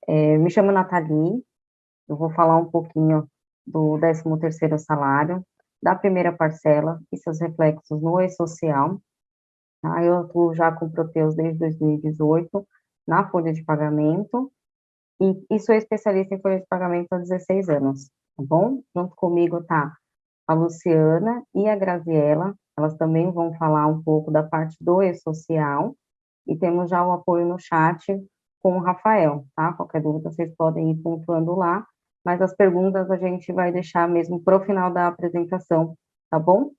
Me chamo Nathalie, eu vou falar um pouquinho do 13º salário, da primeira parcela e seus reflexos no e-social. Tá? Eu atuo já com Proteus desde 2018, na folha de pagamento, e sou especialista em folha de pagamento há 16 anos, tá bom? Junto comigo tá a Luciana e a Graziela, elas também vão falar um pouco da parte do e-social, e temos já o apoio no chat com o Rafael, tá? Qualquer dúvida, vocês podem ir pontuando lá, mas as perguntas a gente vai deixar mesmo para o final da apresentação, tá bom?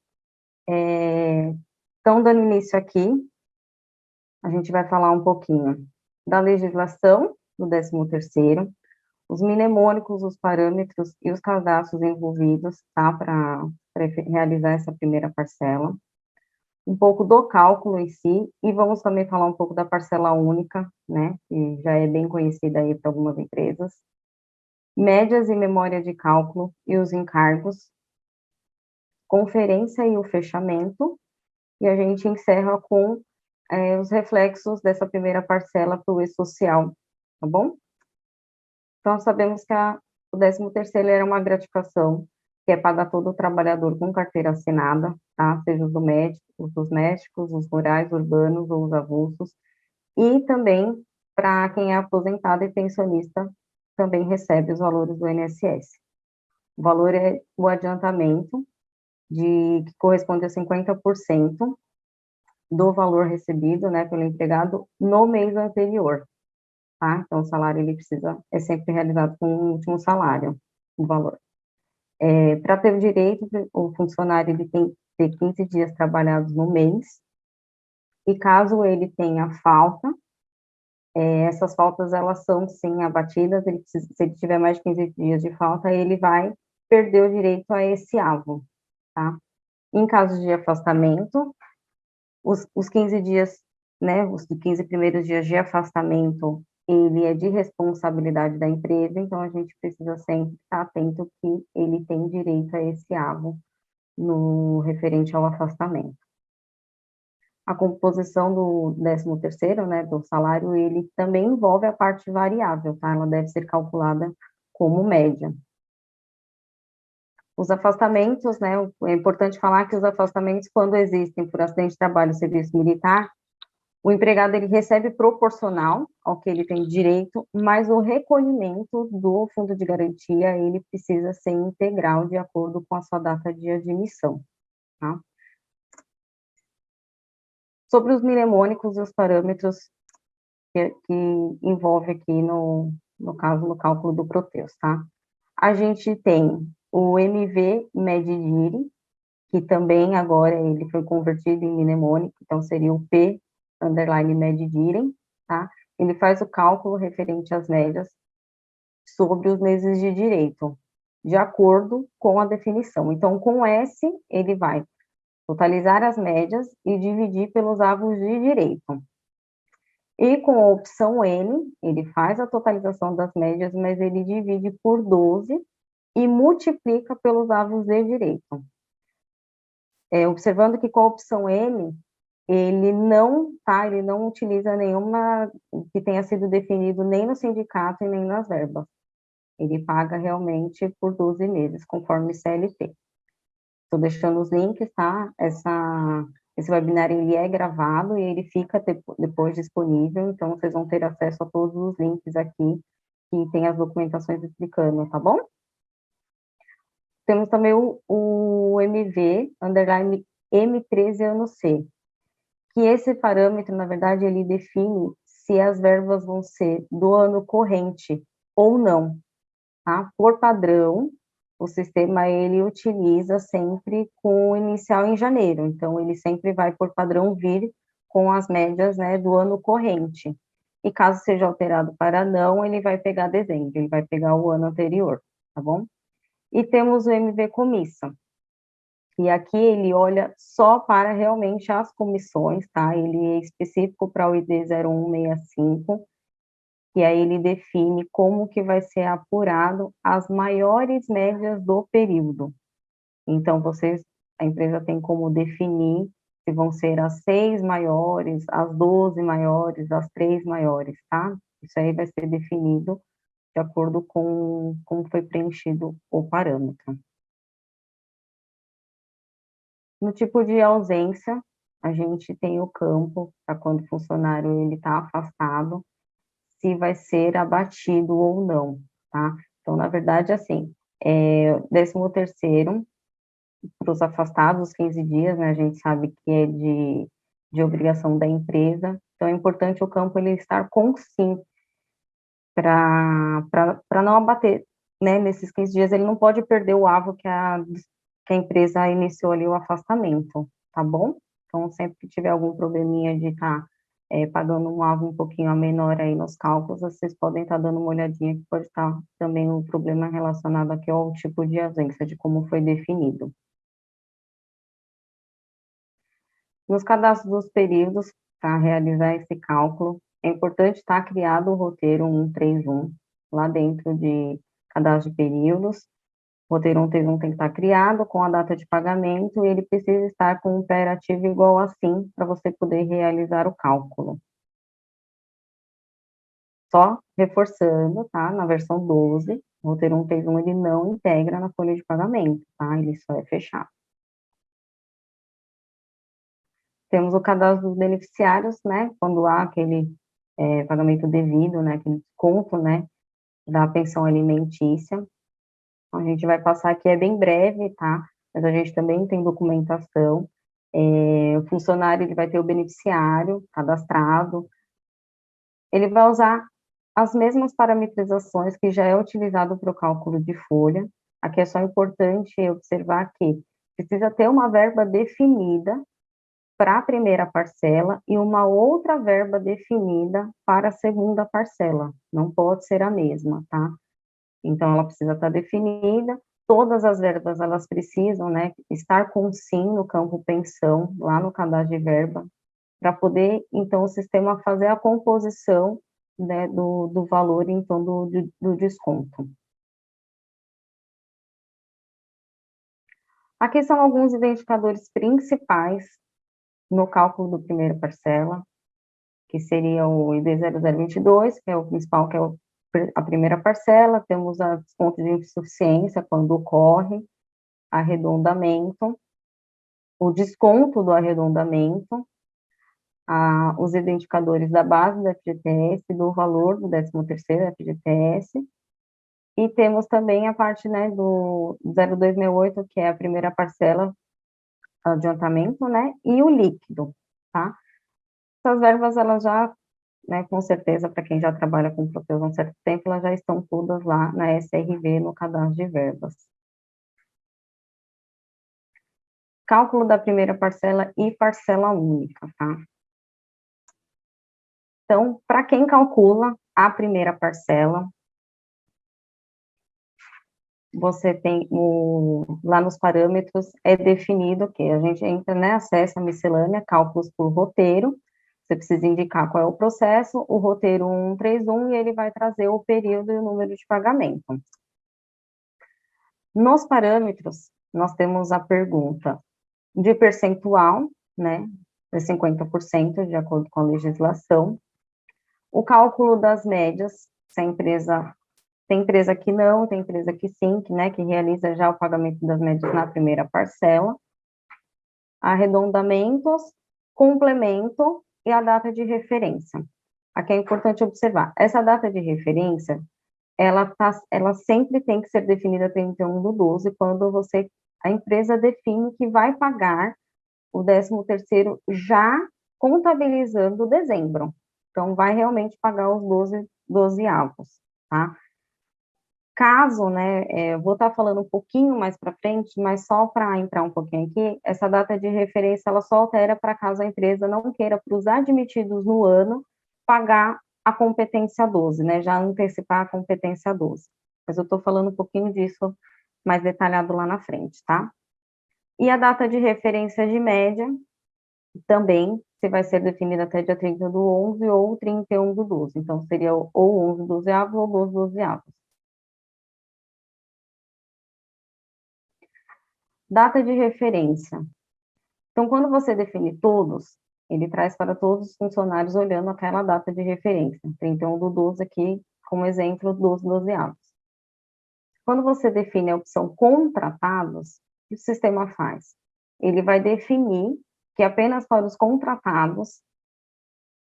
Então, dando início aqui, a gente vai falar um pouquinho da legislação do 13º, os mnemônicos, os parâmetros e os cadastros envolvidos, tá? Para realizar essa primeira parcela, um pouco do cálculo em si, e vamos também falar um pouco da parcela única, né, que já é bem conhecida aí para algumas empresas, médias e memória de cálculo e os encargos, conferência e o fechamento, e a gente encerra com os reflexos dessa primeira parcela para o e-social, tá bom? Então, sabemos que o 13º era uma gratificação que é paga a todo trabalhador com carteira assinada, tá? Seja os os domésticos, os rurais, urbanos ou os avulsos, e também para quem é aposentado e pensionista, também recebe os valores do INSS. O valor é o adiantamento, que corresponde a 50% do valor recebido, né, pelo empregado no mês anterior, tá? Então, o salário, ele é sempre realizado com o último salário, o valor. Para ter o direito, o funcionário, ele tem que ter 15 dias trabalhados no mês, e caso ele tenha falta, essas faltas, elas são, sim, abatidas, se ele tiver mais de 15 dias de falta, ele vai perder o direito a esse AVO, tá? Em caso de afastamento, os 15 dias, né, os 15 primeiros dias de afastamento, ele é de responsabilidade da empresa, então a gente precisa sempre estar atento que ele tem direito a esse AVO no referente ao afastamento. A composição do 13º, né, do salário, ele também envolve a parte variável, tá? Ela deve ser calculada como média. Os afastamentos, né, é importante falar que os afastamentos, quando existem por acidente de trabalho, serviço militar, o empregado, ele recebe proporcional ao que ele tem direito, mas o recolhimento do fundo de garantia, ele precisa ser integral de acordo com a sua data de admissão, tá? Sobre os mnemônicos e os parâmetros que envolve aqui no caso, no cálculo do Proteus, tá? A gente tem o MV Medigire, que também agora ele foi convertido em mnemônico, então seria o P underline Medigire, tá? Ele faz o cálculo referente às médias sobre os meses de direito, de acordo com a definição. Então, com S, ele vai totalizar as médias e dividir pelos avos de direito. E com a opção N, ele faz a totalização das médias, mas ele divide por 12 e multiplica pelos avos de direito. Observando que com a opção N, ele não utiliza nenhuma que tenha sido definido nem no sindicato e nem nas verbas. Ele paga realmente por 12 meses, conforme CLT. Estou deixando os links, tá? Esse webinar, ele é gravado e ele fica depois disponível, então vocês vão ter acesso a todos os links aqui, que tem as documentações explicando, tá bom? Temos também o MV, underline M13 ano C, que esse parâmetro, na verdade, ele define se as verbas vão ser do ano corrente ou não, tá? Por padrão, o sistema, ele utiliza sempre com o inicial em janeiro, então ele sempre vai, por padrão, vir com as médias, né, do ano corrente. E caso seja alterado para não, ele vai pegar dezembro, ele vai pegar o ano anterior, tá bom? E temos o MV Comissa, e aqui ele olha só para realmente as comissões, tá? Ele é específico para o ID 0165, e aí ele define como que vai ser apurado as maiores médias do período. Então, a empresa tem como definir se vão ser as 6 maiores, as 12 maiores, as 3 maiores, tá? Isso aí vai ser definido de acordo com como foi preenchido o parâmetro. No tipo de ausência, a gente tem o campo para quando o funcionário ele está afastado, se vai ser abatido ou não, tá? Então, na verdade, assim, 13º, para os afastados, 15 dias, né, a gente sabe que é de obrigação da empresa, então é importante o campo ele estar com sim, para não abater, né, nesses 15 dias, ele não pode perder o avo que a empresa iniciou ali o afastamento, tá bom? Então, sempre que tiver algum probleminha de estar pagando um avo um pouquinho a menor aí nos cálculos, vocês podem estar dando uma olhadinha, que pode estar também um problema relacionado aqui ao tipo de ausência, de como foi definido. Nos cadastros dos períodos, para realizar esse cálculo, é importante estar criado o roteiro 131, lá dentro de cadastro de períodos. O roteiro 131 tem que estar criado com a data de pagamento e ele precisa estar com um imperativo igual assim, para você poder realizar o cálculo. Só reforçando, tá? Na versão 12, o roteiro 131 ele não integra na folha de pagamento, tá? Ele só é fechado. Temos o cadastro dos beneficiários, né, quando há aquele pagamento devido, né, aquele desconto, né, da pensão alimentícia. Então, a gente vai passar aqui, é bem breve, tá, mas a gente também tem documentação. O funcionário, ele vai ter o beneficiário cadastrado, ele vai usar as mesmas parametrizações que já é utilizado para o cálculo de folha. Aqui é só importante observar que precisa ter uma verba definida para a primeira parcela e uma outra verba definida para a segunda parcela. Não pode ser a mesma, tá? Então, ela precisa estar definida. Todas as verbas, elas precisam, né, estar com sim no campo pensão, lá no cadastro de verba, para poder, então, o sistema fazer a composição, né, do valor, então, do desconto. Aqui são alguns identificadores principais no cálculo do primeira parcela, que seria o ID 0022, que é o principal, que é a primeira parcela. Temos a desconto de insuficiência, quando ocorre, arredondamento, o desconto do arredondamento, os identificadores da base do FGTS, do valor do 13º FGTS, e temos também a parte, né, do 0268, que é a primeira parcela, adiantamento, né, e o líquido, tá? Essas verbas, elas já, né, com certeza, para quem já trabalha com proteção há um certo tempo, elas já estão todas lá na SRV, no cadastro de verbas. Cálculo da primeira parcela e parcela única, tá? Então, para quem calcula a primeira parcela, você tem lá nos parâmetros, é definido que a gente entra, né, acessa a miscelânea, cálculos por roteiro, você precisa indicar qual é o processo, o roteiro 131, e ele vai trazer o período e o número de pagamento. Nos parâmetros, nós temos a pergunta de percentual, né, de 50%, de acordo com a legislação, o cálculo das médias, se a empresa, tem empresa que não, tem empresa que sim, né, que realiza já o pagamento das médias na primeira parcela, arredondamentos, complemento e a data de referência. Aqui é importante observar, essa data de referência, ela sempre tem que ser definida 31/12, quando a empresa define que vai pagar o 13º já contabilizando dezembro. Então, vai realmente pagar os 12 avos, tá? Caso, né, eu vou estar falando um pouquinho mais para frente, mas só para entrar um pouquinho aqui, essa data de referência, ela só altera para caso a empresa não queira, para os admitidos no ano, pagar a competência 12, né, já antecipar a competência 12. Mas eu estou falando um pouquinho disso mais detalhado lá na frente, tá? E a data de referência de média, também, se vai ser definida até dia 30/11 ou 31/12. Então, seria ou 11/12 ou 12/12. Data de referência. Então, quando você define todos, Ele traz para todos os funcionários olhando aquela data de referência, 31/12 aqui, como exemplo, 12/12. Quando você define a opção contratados, o que o sistema faz? Ele vai definir que apenas para os contratados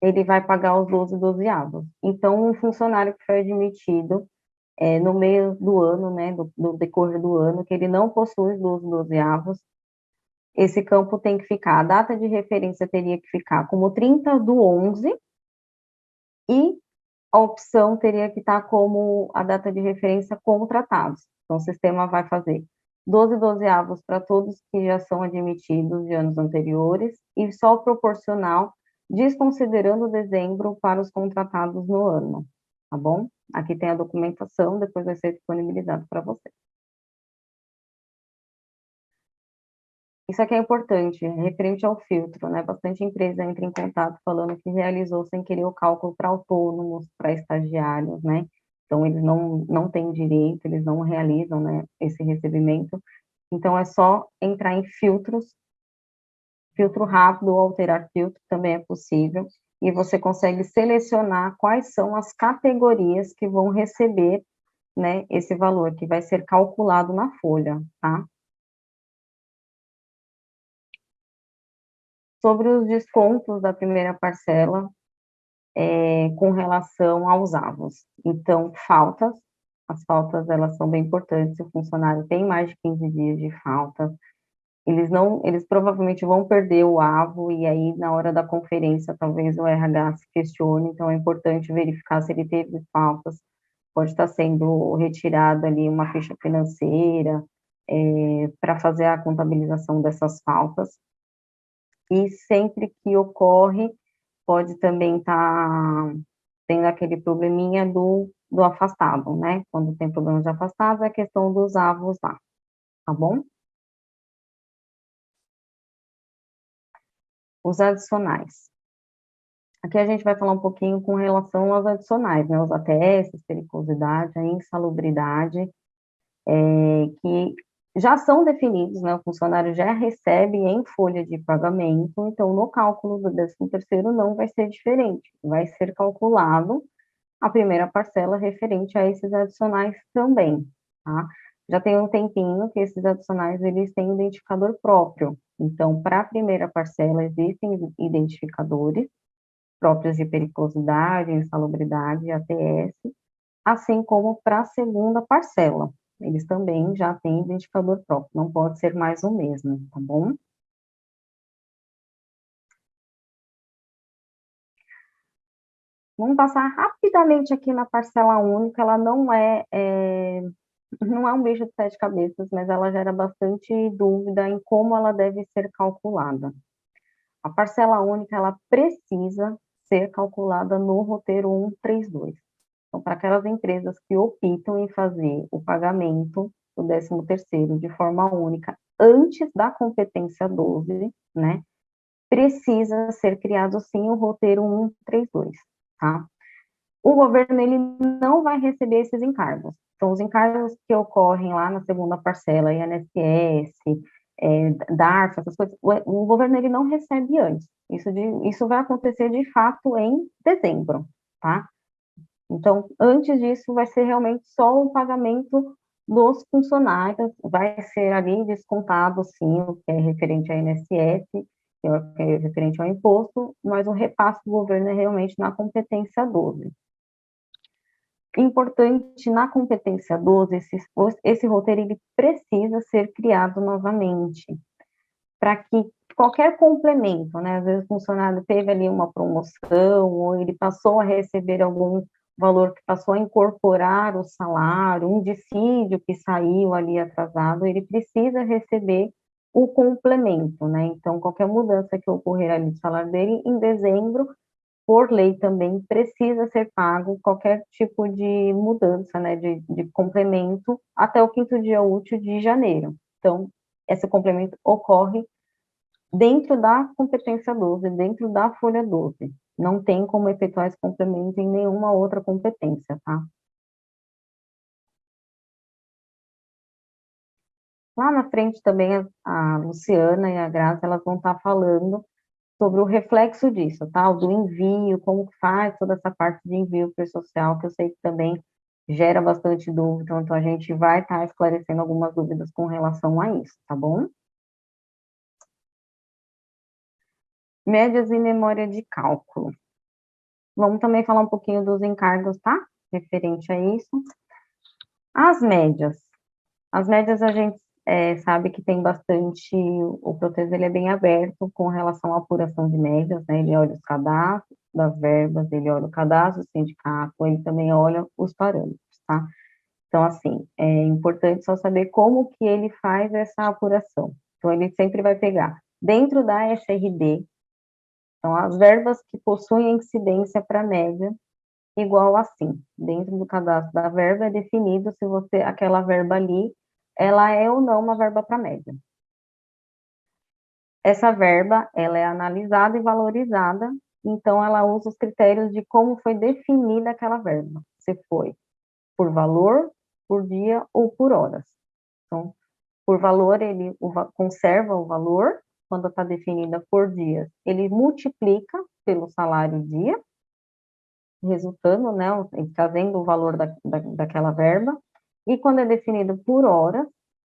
ele vai pagar os 12/12. Então, um funcionário que foi admitido no meio do ano, né, do decorrer do ano, que ele não possui os 12/12, esse campo tem que ficar, a data de referência teria que ficar como 30/11 e a opção teria que estar como a data de referência contratados. Então, o sistema vai fazer 12/12 para todos que já são admitidos de anos anteriores e só proporcional, desconsiderando dezembro para os contratados no ano, tá bom? Aqui tem a documentação, depois vai ser disponibilizado para você. Isso aqui é importante, referente ao filtro, né? Bastante empresa entra em contato falando que realizou sem querer o cálculo para autônomos, para estagiários, né? Então, eles não têm direito, eles não realizam, né, esse recebimento. Então, é só entrar em filtros, filtro rápido ou alterar filtro também é possível, e você consegue selecionar quais são as categorias que vão receber, né, esse valor, que vai ser calculado na folha, tá? Sobre os descontos da primeira parcela, com relação aos avos. Então, faltas, as faltas elas são bem importantes, se o funcionário tem mais de 15 dias de falta, eles provavelmente vão perder o avo, e aí na hora da conferência talvez o RH se questione, então é importante verificar se ele teve faltas, pode estar sendo retirada ali uma ficha financeira, para fazer a contabilização dessas faltas, e sempre que ocorre, pode também estar tendo aquele probleminha do afastado, né? Quando tem problema de afastado, é a questão dos avos lá, tá bom? Os adicionais. Aqui a gente vai falar um pouquinho com relação aos adicionais, né? Os ATS, periculosidade, a insalubridade, que já são definidos, né? O funcionário já recebe em folha de pagamento, então no cálculo do 13º não vai ser diferente, vai ser calculado a primeira parcela referente a esses adicionais também, tá? Já tem um tempinho que esses adicionais, eles têm identificador próprio, então, para a primeira parcela, existem identificadores próprios de periculosidade, insalubridade, ATS, assim como para a segunda parcela, eles também já têm identificador próprio, não pode ser mais o mesmo, tá bom? Vamos passar rapidamente aqui na parcela única, ela não é um bicho de 7 cabeças, mas ela gera bastante dúvida em como ela deve ser calculada. A parcela única, ela precisa ser calculada no roteiro 132. Então, para aquelas empresas que optam em fazer o pagamento do 13º de forma única antes da competência 12, né, precisa ser criado sim o roteiro 132, tá? O governo, ele não vai receber esses encargos. Então, os encargos que ocorrem lá na segunda parcela, INSS, DARF, essas coisas, o governo, ele não recebe antes. Isso vai acontecer, de fato, em dezembro, tá? Então, antes disso, vai ser realmente só o pagamento dos funcionários, vai ser ali descontado, sim, o que é referente à INSS, que é referente ao imposto, mas o repasse do governo é realmente na competência 12. Importante na competência 12, esse roteiro ele precisa ser criado novamente, para que qualquer complemento, né, às vezes o funcionário teve ali uma promoção, ou ele passou a receber algum valor que passou a incorporar o salário, um dissídio que saiu ali atrasado, ele precisa receber o complemento, né, então qualquer mudança que ocorrer ali no salário dele, em dezembro, por lei também, precisa ser pago qualquer tipo de mudança, né, de complemento, até o 5º dia útil de janeiro. Então, esse complemento ocorre dentro da competência 12, dentro da folha 12. Não tem como efetuar esse complemento em nenhuma outra competência, tá? Lá na frente também a Luciana e a Graça, elas vão estar falando sobre o reflexo disso, tá? O do envio, como que faz toda essa parte de envio para o social, que eu sei que também gera bastante dúvida, então a gente vai estar esclarecendo algumas dúvidas com relação a isso, tá bom? Médias e memória de cálculo. Vamos também falar um pouquinho dos encargos, tá? Referente a isso. As médias. As médias a gente sabe que tem bastante, o Protese ele é bem aberto com relação à apuração de médias, né? Ele olha os cadastros das verbas, ele olha o cadastro do sindicato, ele também olha os parâmetros, tá? Então, assim, é importante só saber como que ele faz essa apuração. Então, ele sempre vai pegar dentro da SRD, então, as verbas que possuem incidência para média, igual assim, dentro do cadastro da verba é definido se você, aquela verba ali, ela é ou não uma verba para média. Essa verba, ela é analisada e valorizada, então ela usa os critérios de como foi definida aquela verba, se foi por valor, por dia ou por horas. Então, por valor, ele conserva o valor, quando está definida por dias, ele multiplica pelo salário dia, resultando, né, trazendo o valor daquela verba, e quando é definido por hora,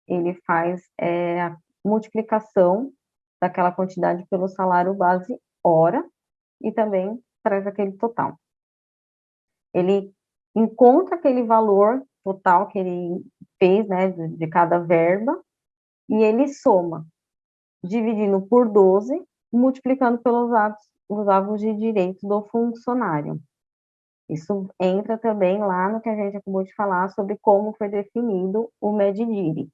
ele faz a multiplicação daquela quantidade pelo salário base hora, e também traz aquele total. Ele encontra aquele valor total que ele fez, né, de cada verba, e ele soma, dividindo por 12, multiplicando pelos os avos de direito do funcionário. Isso entra também lá no que a gente acabou de falar sobre como foi definido o MEDDIRI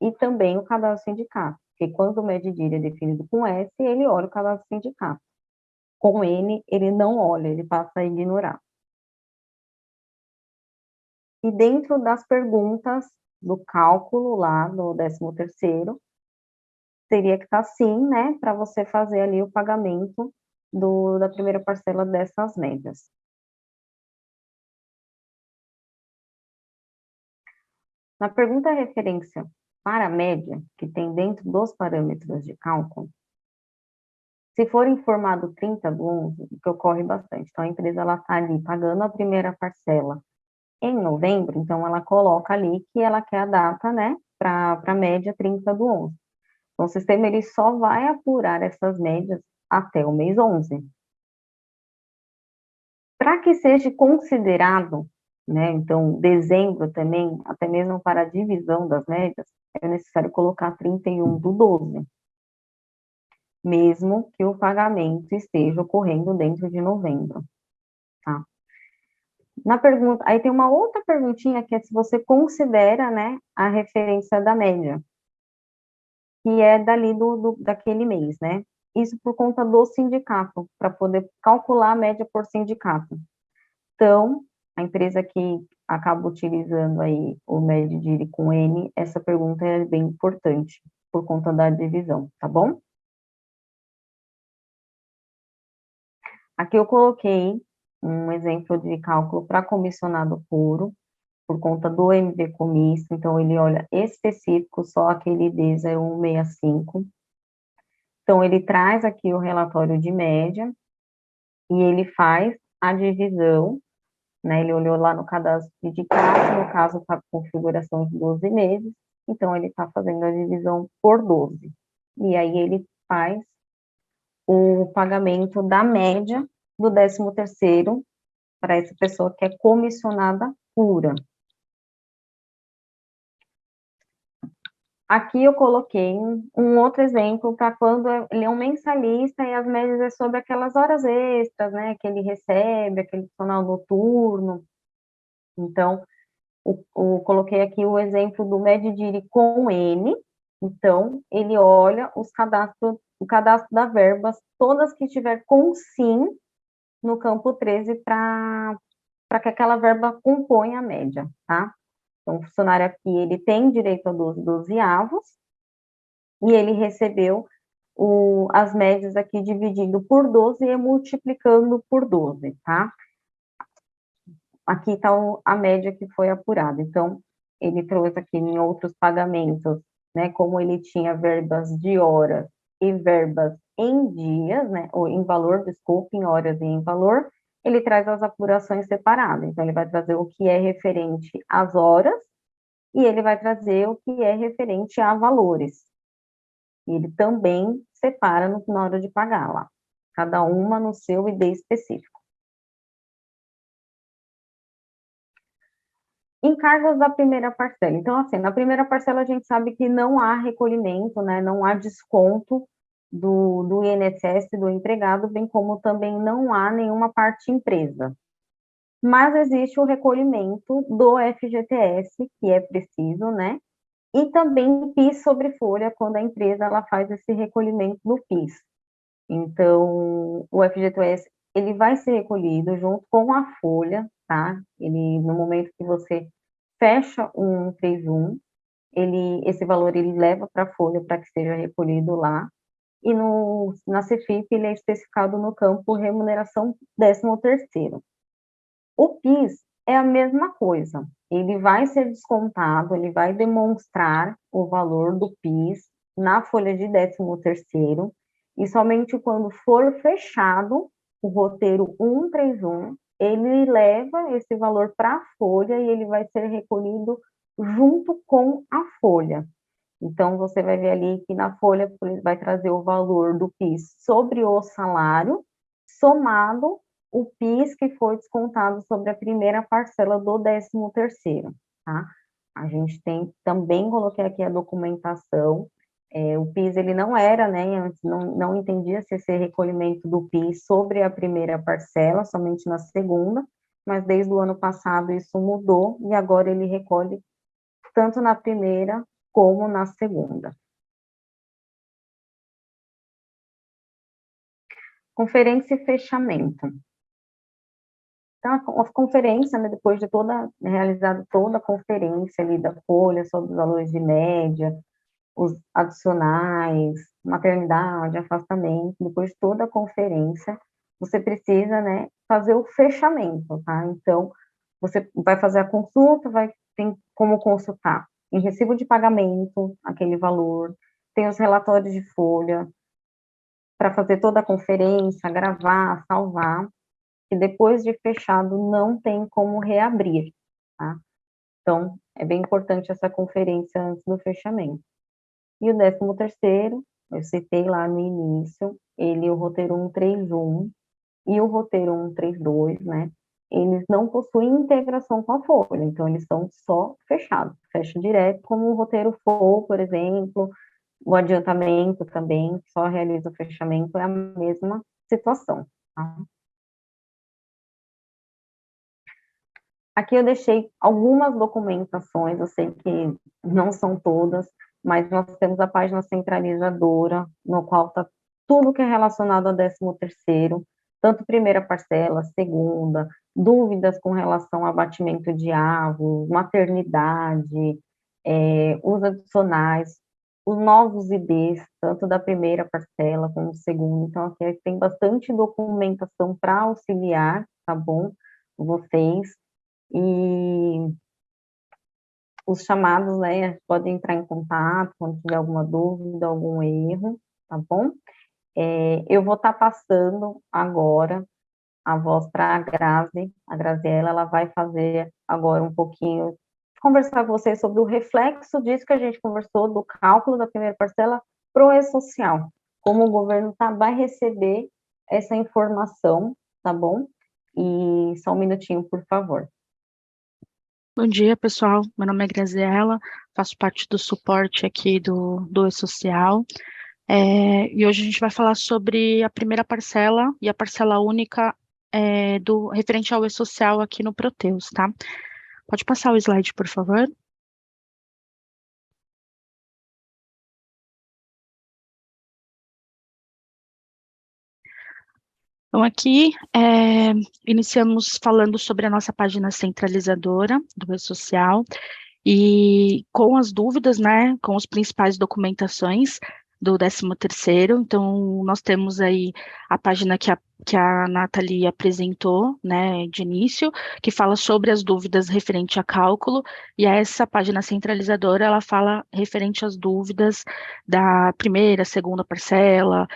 e também o cadastro sindicato, porque quando o MEDDIRI é definido com S, ele olha o cadastro sindicato. Com N, ele não olha, ele passa a ignorar. E dentro das perguntas do cálculo lá do 13º, teria que estar sim, né, para você fazer ali o pagamento da primeira parcela dessas médias. Na pergunta referência para a média, que tem dentro dos parâmetros de cálculo, se for informado 30/11, que ocorre bastante, então a empresa está ali pagando a primeira parcela em novembro, então ela coloca ali que ela quer a data, né, para a média 30/11. Então o sistema ele só vai apurar essas médias até o mês 11. Para que seja considerado, né, então dezembro também, até mesmo para a divisão das médias, é necessário colocar 31/12, mesmo que o pagamento esteja ocorrendo dentro de novembro, tá? Na pergunta, aí tem uma outra perguntinha que é se você considera, né, a referência da média, que é dali daquele mês, né? Isso por conta do sindicato, para poder calcular a média por sindicato. Então, a empresa que acaba utilizando aí o MEDDIRI com N, essa pergunta é bem importante, por conta da divisão, tá bom? Aqui eu coloquei um exemplo de cálculo para comissionado puro, por conta do MV Comisso, então ele olha específico só aquele D0165. Então, ele traz aqui o relatório de média, e ele faz a divisão, né, ele olhou lá no cadastro sindicato, no caso está com configuração de 12 meses, então ele está fazendo a divisão por 12. E aí ele faz o pagamento da média do 13º para essa pessoa que é comissionada pura. Aqui eu coloquei um outro exemplo para quando ele é um mensalista e as médias é sobre aquelas horas extras, né, que ele recebe, aquele funcional noturno. Então, coloquei aqui o exemplo do MEDDIRI com N, então, ele olha o cadastro da verbas, todas que tiver com sim no campo 13 para que aquela verba componha a média, tá? Então, o funcionário aqui, ele tem direito a 12 avos, e ele recebeu as médias aqui dividindo por 12 e multiplicando por 12, tá? Aqui está a média que foi apurada. Então, ele trouxe aqui em outros pagamentos, né, como ele tinha verbas de horas e verbas em dias, né, ou em valor, desculpa, em horas e em valor, ele traz as apurações separadas. Então, ele vai trazer o que é referente às horas e ele vai trazer o que é referente a valores. E ele também separa na hora de pagar lá, cada uma no seu ID específico. Encargos da primeira parcela. Então, assim, na primeira parcela a gente sabe que não há recolhimento, né, não há desconto do INSS do empregado, bem como também não há nenhuma parte empresa. Mas existe o recolhimento do FGTS, que é preciso, né, e também PIS sobre folha, quando a empresa ela faz esse recolhimento do PIS. Então, o FGTS, ele vai ser recolhido junto com a folha, tá? Ele, no momento que você fecha um 131, esse valor ele leva para a folha para que seja recolhido lá, e na CEFIP ele é especificado no campo remuneração 13º. O PIS é a mesma coisa, ele vai ser descontado, ele vai demonstrar o valor do PIS na folha de 13º, e somente quando for fechado o roteiro 131, ele leva esse valor para a folha e ele vai ser recolhido junto com a folha. Então, você vai ver ali que na folha vai trazer o valor do PIS sobre o salário, somado o PIS que foi descontado sobre a primeira parcela do 13º, tá? A gente tem, também coloquei aqui a documentação, o PIS, ele não era, né, antes não entendia-se esse recolhimento do PIS sobre a primeira parcela, somente na segunda, mas desde o ano passado isso mudou, e agora ele recolhe tanto na primeira como na segunda. Conferência e fechamento. Então, a conferência, né, depois de realizada toda a conferência ali da folha sobre os valores de média, os adicionais, maternidade, afastamento, depois de toda a conferência, você precisa, né, fazer o fechamento, tá? Então, você vai fazer a consulta, tem como consultar em recibo de pagamento, aquele valor, tem os relatórios de folha, para fazer toda a conferência, gravar, salvar, e depois de fechado não tem como reabrir, tá? Então, é bem importante essa conferência antes do fechamento. E o 13º, eu citei lá no início, o roteiro 131 e o roteiro 132, né? Eles não possuem integração com a folha, então eles são só fechados, fecha direto, como o roteiro FOU, por exemplo, o adiantamento também, só realiza o fechamento, é a mesma situação, tá? Aqui eu deixei algumas documentações, eu sei que não são todas, mas nós temos a página centralizadora, no qual está tudo que é relacionado ao 13º, tanto primeira parcela, segunda, dúvidas com relação ao abatimento de avos, maternidade, os adicionais, os novos IDs, tanto da primeira parcela como da segunda. Então, aqui tem bastante documentação para auxiliar, tá bom? Vocês. E os chamados, né, podem entrar em contato quando tiver alguma dúvida, algum erro, tá bom? Eu vou estar passando agora a voz para a Graziela, ela vai fazer agora um pouquinho, conversar com vocês sobre o reflexo disso que a gente conversou, do cálculo da primeira parcela para o E-Social, como o governo vai receber essa informação, tá bom? E só um minutinho, por favor. Bom dia, pessoal. Meu nome é Graziela, faço parte do suporte aqui do E-Social. E hoje a gente vai falar sobre a primeira parcela e a parcela única referente ao E-Social aqui no Proteus, tá? Pode passar o slide, por favor. Então, aqui iniciamos falando sobre a nossa página centralizadora do E-Social, e com as dúvidas, né, com as principais documentações, do 13º. Então, nós temos aí a página que a Nathalie apresentou, né, de início, que fala sobre as dúvidas referente a cálculo, e essa página centralizadora, ela fala referente às dúvidas da primeira, segunda parcela,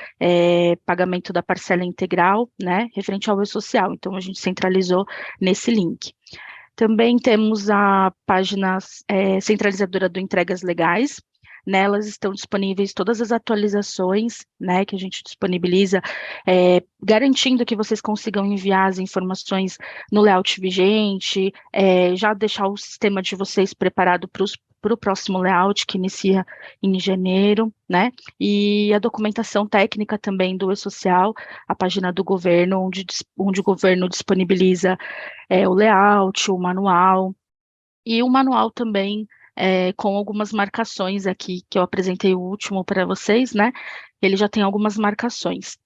pagamento da parcela integral, né, referente ao E-Social. Então, a gente centralizou nesse link. Também temos a página centralizadora do Entregas Legais. Nelas estão disponíveis todas as atualizações, né, que a gente disponibiliza, garantindo que vocês consigam enviar as informações no layout vigente, já deixar o sistema de vocês preparado para o próximo layout, que inicia em janeiro, né, e a documentação técnica também do E-Social, a página do governo, onde o governo disponibiliza o layout, o manual, e o manual também com algumas marcações aqui, que eu apresentei o último para vocês, né? Ele já tem algumas marcações.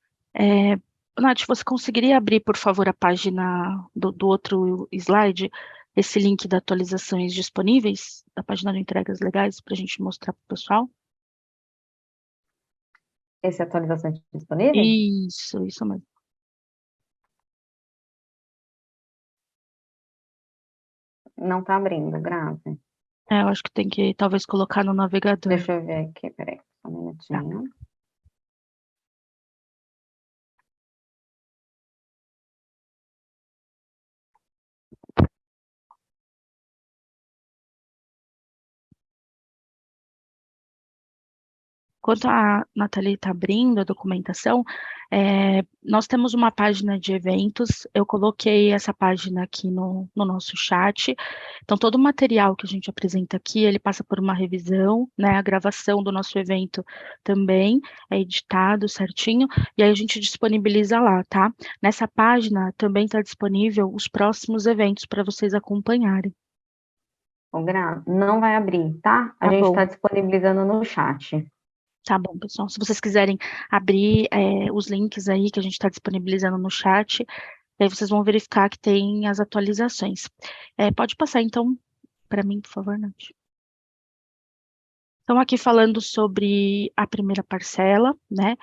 Nath, você conseguiria abrir, por favor, a página do outro slide, esse link das atualizações disponíveis, da página de entregas legais, para a gente mostrar para o pessoal? Esse atualização disponível? Isso mesmo. Não está abrindo, Grazi. Eu acho que tem que, talvez, colocar no navegador. Deixa eu ver aqui, peraí, só um minutinho. Tá. Enquanto a Nathalie está abrindo a documentação, nós temos uma página de eventos, eu coloquei essa página aqui no nosso chat. Então, todo o material que a gente apresenta aqui, ele passa por uma revisão, né, a gravação do nosso evento também é editado certinho, e aí a gente disponibiliza lá, tá? Nessa página também está disponível os próximos eventos para vocês acompanharem. Ô, Gra, não vai abrir, tá? A Tá gente bom. está disponibilizando no chat. Tá bom, pessoal. Se vocês quiserem abrir os links aí que a gente está disponibilizando no chat, aí vocês vão verificar que tem as atualizações. Pode passar, então, para mim, por favor, Nath. Então, aqui falando sobre a primeira parcela, né?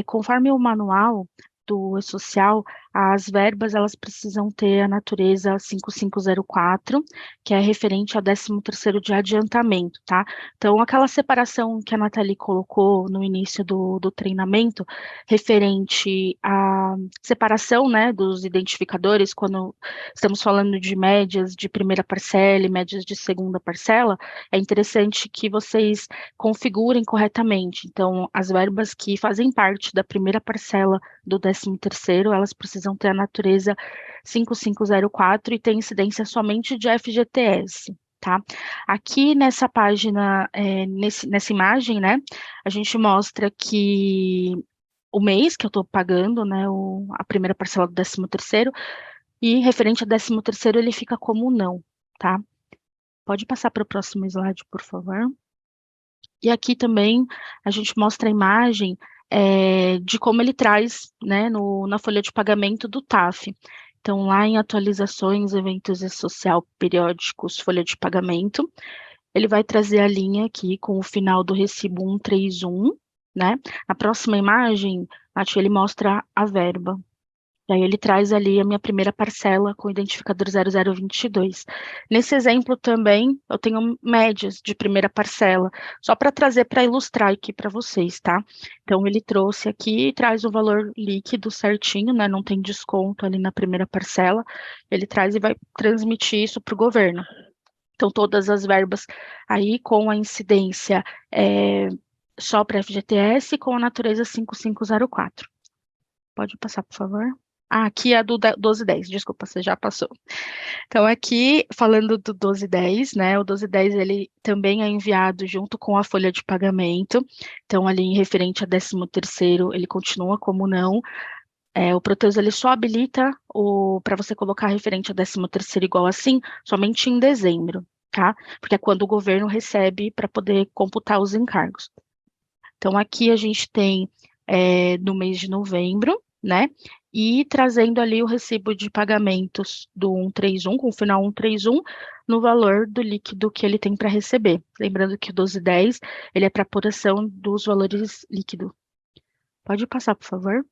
Conforme o manual do E-Social, as verbas, elas precisam ter a natureza 5504, que é referente ao 13º de adiantamento, tá? Então, aquela separação que a Nathalie colocou no início do treinamento, referente à separação, né, dos identificadores, quando estamos falando de médias de primeira parcela e médias de segunda parcela, é interessante que vocês configurem corretamente. Então, as verbas que fazem parte da primeira parcela do 13º, elas precisam ter a natureza 5504 e ter incidência somente de FGTS, tá? Aqui nessa página, nessa imagem, né, a gente mostra que o mês que eu estou pagando, né, a primeira parcela do 13º, e referente ao 13º, ele fica como não, tá? Pode passar para o próximo slide, por favor. E aqui também a gente mostra a imagem de como ele traz, né, na folha de pagamento do TAF. Então, lá em atualizações, eventos e social periódicos, folha de pagamento, ele vai trazer a linha aqui com o final do recibo 131, né? Na próxima imagem, ele mostra a verba. E aí ele traz ali a minha primeira parcela com o identificador 0022. Nesse exemplo também, eu tenho médias de primeira parcela, só para trazer, para ilustrar aqui para vocês, tá? Então, ele trouxe aqui e traz o valor líquido certinho, né? Não tem desconto ali na primeira parcela. Ele traz e vai transmitir isso para o governo. Então, todas as verbas aí com a incidência só para FGTS com a natureza 5504. Pode passar, por favor. Aqui é a do 1210, desculpa, você já passou. Então, aqui, falando do 1210, né, o 1210, ele também é enviado junto com a folha de pagamento, então, ali em referente a 13º, ele continua como não. O Proteus, ele só habilita para você colocar referente a 13º igual assim, somente em dezembro, tá? Porque é quando o governo recebe para poder computar os encargos. Então, aqui a gente tem no mês de novembro, né? e trazendo ali o recibo de pagamentos do 131, com o final 131, no valor do líquido que ele tem para receber. Lembrando que o 1210, ele é para apuração dos valores líquidos. Pode passar, por favor.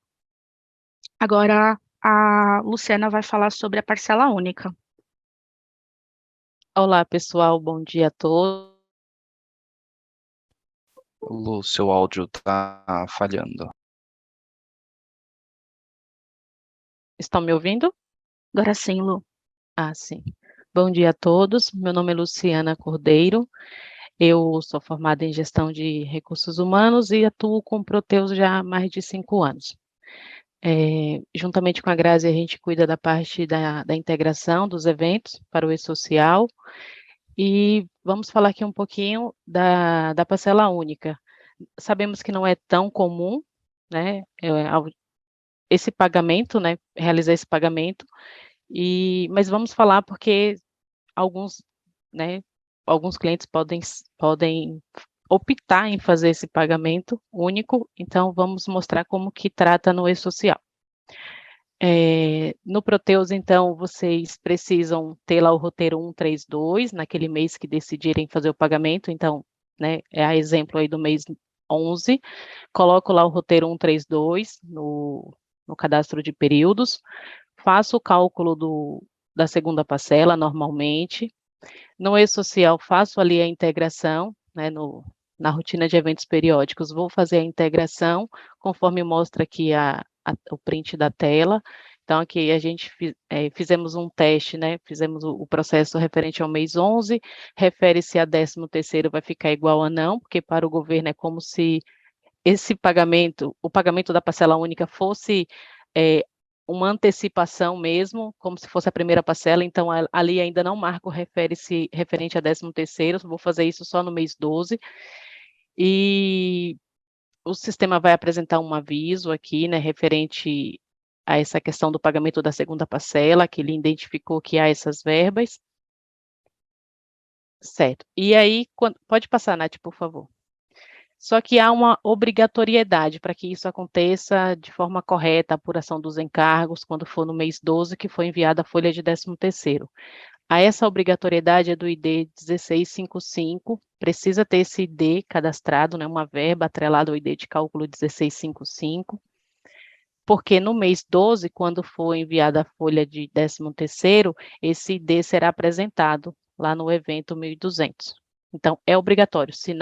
Agora, a Luciana vai falar sobre a parcela única. Olá, pessoal, bom dia a todos. Lu, seu áudio tá falhando. Estão me ouvindo? Agora sim, Lu. Ah, sim. Bom dia a todos. Meu nome é Luciana Cordeiro. Eu sou formada em gestão de recursos humanos e atuo com Proteus já há mais de 5 anos. Juntamente com a Grazi, a gente cuida da parte da integração dos eventos para o e-social. E vamos falar aqui um pouquinho da parcela única. Sabemos que não é tão comum, né, esse pagamento, né, realizar esse pagamento, mas vamos falar porque alguns, né, alguns clientes podem optar em fazer esse pagamento único, então vamos mostrar como que trata no e-social. No Proteus, então, vocês precisam ter lá o roteiro 132, naquele mês que decidirem fazer o pagamento, então, né, é a exemplo aí do mês 11, coloco lá o roteiro 132 no cadastro de períodos, faço o cálculo da segunda parcela, normalmente, no e-social faço ali a integração, né, na rotina de eventos periódicos, vou fazer a integração, conforme mostra aqui o print da tela. Então, aqui a gente fizemos um teste, né, fizemos o processo referente ao mês 11, refere-se a 13º, vai ficar igual a não, porque para o governo é como se esse pagamento, o pagamento da parcela única fosse uma antecipação mesmo, como se fosse a primeira parcela, então ali ainda não marco referente a 13º, vou fazer isso só no mês 12, e o sistema vai apresentar um aviso aqui, né, referente a essa questão do pagamento da segunda parcela, que ele identificou que há essas verbas. Certo. E aí, pode passar, Nath, por favor. Só que há uma obrigatoriedade para que isso aconteça de forma correta, a apuração dos encargos, quando for no mês 12, que foi enviada a folha de 13º. Essa obrigatoriedade é do ID 1655, precisa ter esse ID cadastrado, né, uma verba atrelada ao ID de cálculo 1655, porque no mês 12, quando for enviada a folha de 13º, esse ID será apresentado lá no evento 1200. Então, é obrigatório, se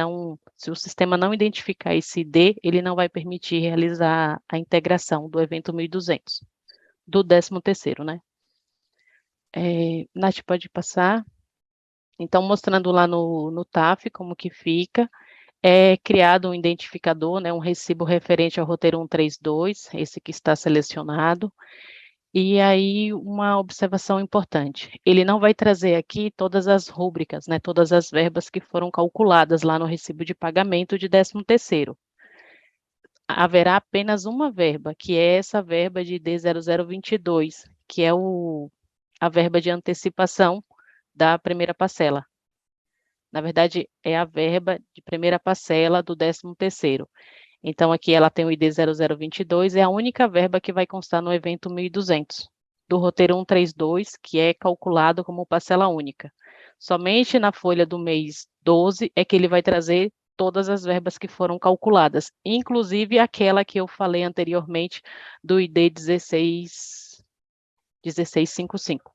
o sistema não identificar esse ID, ele não vai permitir realizar a integração do evento 1200, do 13º, né? Nath, pode passar. Então, mostrando lá no TAF como que fica, é criado um identificador, né, um recibo referente ao roteiro 132, esse que está selecionado. E aí, uma observação importante, ele não vai trazer aqui todas as rúbricas, né, todas as verbas que foram calculadas lá no recibo de pagamento de 13º. Haverá apenas uma verba, que é essa verba de D0022, que é a verba de antecipação da primeira parcela. Na verdade, é a verba de primeira parcela do 13º. Então, aqui ela tem o ID 0022, é a única verba que vai constar no evento 1200, do roteiro 132, que é calculado como parcela única. Somente na folha do mês 12 é que ele vai trazer todas as verbas que foram calculadas, inclusive aquela que eu falei anteriormente do ID 1655.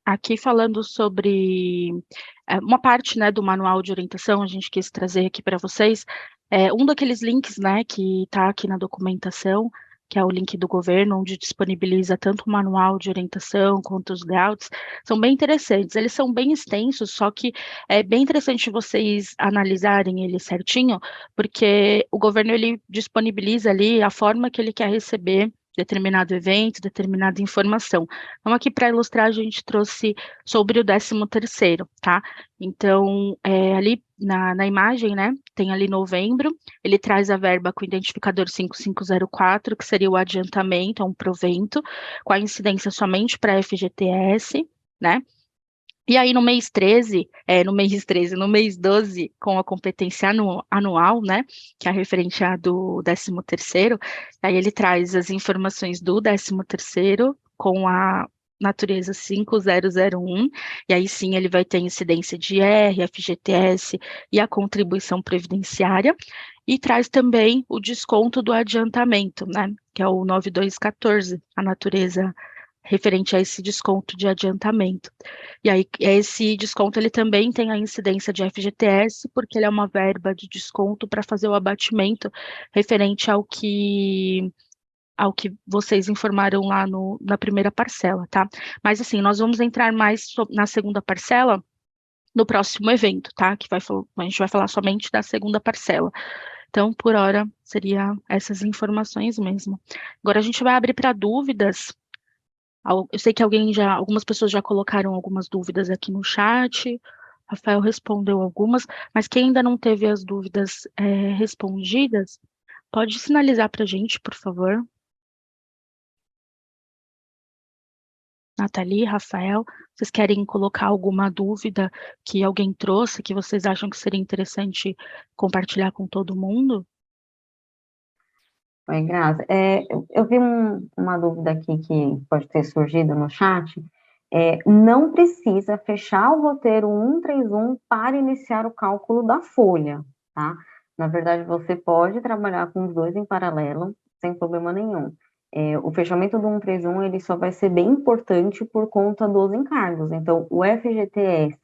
Aqui falando sobre uma parte, né, do manual de orientação, a gente quis trazer aqui para vocês, um daqueles links, né, que está aqui na documentação, que é o link do governo, onde disponibiliza tanto o manual de orientação quanto os layouts, são bem interessantes. Eles são bem extensos, só que é bem interessante vocês analisarem ele certinho, porque o governo, ele disponibiliza ali a forma que ele quer receber determinado evento, determinada informação. Então, aqui para ilustrar, a gente trouxe sobre o 13º, tá? Então, ali na imagem, né, tem ali novembro, ele traz a verba com o identificador 5504, que seria o adiantamento, é um provento, com a incidência somente para FGTS, né? E aí, no mês 12, com a competência anual, né, que é referente à do 13º, aí ele traz as informações do 13º com a natureza 5001, e aí sim ele vai ter incidência de IR, FGTS e a contribuição previdenciária, e traz também o desconto do adiantamento, né, que é o 9214, a natureza referente a esse desconto de adiantamento. E aí, esse desconto, ele também tem a incidência de FGTS, porque ele é uma verba de desconto para fazer o abatimento referente ao que vocês informaram lá na primeira parcela, tá? Mas, assim, nós vamos entrar mais na segunda parcela no próximo evento, tá? A gente vai falar somente da segunda parcela. Então, por hora, seria essas informações mesmo. Agora, a gente vai abrir para dúvidas. Eu sei que algumas pessoas já colocaram algumas dúvidas aqui no chat. Rafael respondeu algumas, mas quem ainda não teve as dúvidas respondidas, pode sinalizar para a gente, por favor. Nathalie, Rafael, vocês querem colocar alguma dúvida que alguém trouxe, que vocês acham que seria interessante compartilhar com todo mundo? Oi, Graça. Eu vi uma dúvida aqui que pode ter surgido no chat. Não precisa fechar o roteiro 131 para iniciar o cálculo da folha, tá? Na verdade, você pode trabalhar com os dois em paralelo, sem problema nenhum. O fechamento do 131, ele só vai ser bem importante por conta dos encargos. Então, o FGTS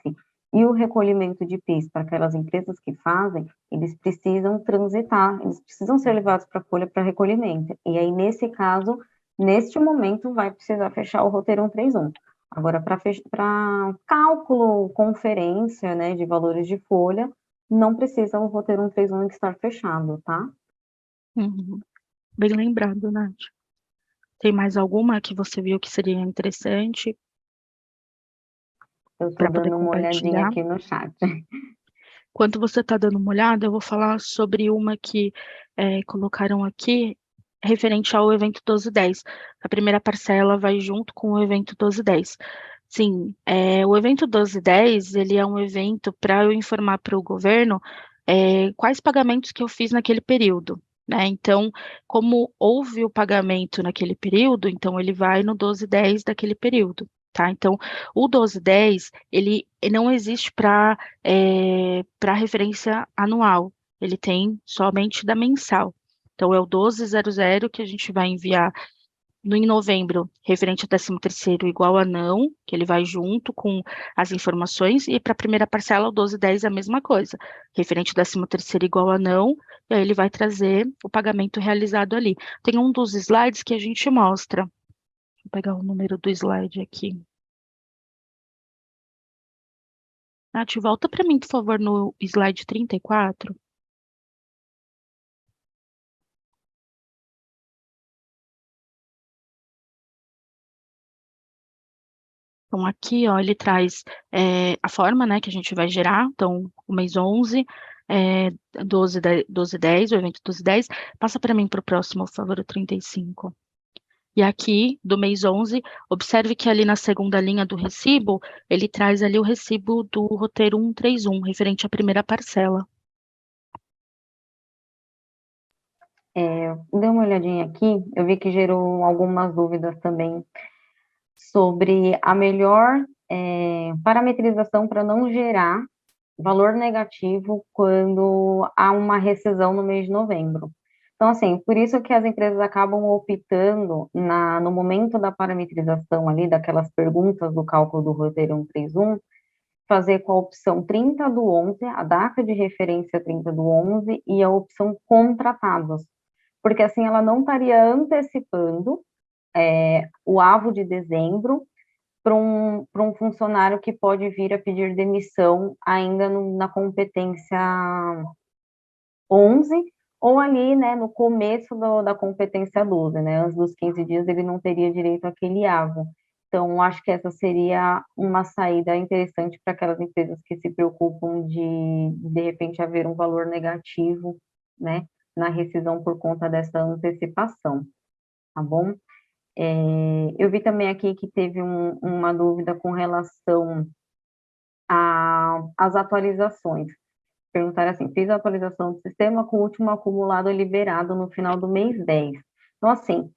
e o recolhimento de PIS para aquelas empresas que fazem, eles precisam transitar, eles precisam ser levados para a folha para recolhimento. E aí, nesse caso, neste momento, vai precisar fechar o roteiro 131. Agora, para cálculo, conferência, né, de valores de folha, não precisa o roteiro 131 estar fechado, tá? Uhum. Bem lembrado, Nath. Tem mais alguma que você viu que seria interessante Eu estou para poder dando uma olhadinha compartilhar? aqui no chat. Enquanto você está dando uma olhada, eu vou falar sobre uma que colocaram aqui, referente ao evento 1210. A primeira parcela vai junto com o evento 1210. Sim, o evento 1210, ele é um evento para eu informar para o governo quais pagamentos que eu fiz naquele período, né? Então, como houve o pagamento naquele período, então ele vai no 1210 daquele período, tá? Então, o 1210, ele não existe para referência anual, ele tem somente da mensal. Então, é o 1200 que a gente vai enviar em novembro, referente ao 13º igual a não, que ele vai junto com as informações, e para a primeira parcela, o 1210 é a mesma coisa, referente ao 13º igual a não, e aí ele vai trazer o pagamento realizado ali. Tem um dos slides que a gente mostra. Vou pegar o número do slide aqui. Nath, volta para mim, por favor, no slide 34. Então, aqui, ó, ele traz a forma, né, que a gente vai gerar. Então, o mês 11, 1210, o evento 1210. Passa para mim para o próximo, por favor, o 35. E aqui, do mês 11, observe que ali na segunda linha do recibo, ele traz ali o recibo do roteiro 131, referente à primeira parcela. Dei uma olhadinha aqui, eu vi que gerou algumas dúvidas também sobre a melhor parametrização para não gerar valor negativo quando há uma rescisão no mês de novembro. Então, assim, por isso que as empresas acabam optando no momento da parametrização ali, daquelas perguntas do cálculo do roteiro 131, fazer com a opção 30 do 11, a data de referência 30 do 11 e a opção contratados, porque assim ela não estaria antecipando o AVO de dezembro para um funcionário que pode vir a pedir demissão ainda na competência 11, ou ali, né, no começo da competência 12, né, antes dos 15 dias ele não teria direito àquele AVO. Então, acho que essa seria uma saída interessante para aquelas empresas que se preocupam de repente, haver um valor negativo, né, na rescisão por conta dessa antecipação, tá bom? Eu vi também aqui que teve uma dúvida com relação as atualizações. Perguntaram assim, fiz a atualização do sistema com o último acumulado liberado no final do mês 10. Então, assim,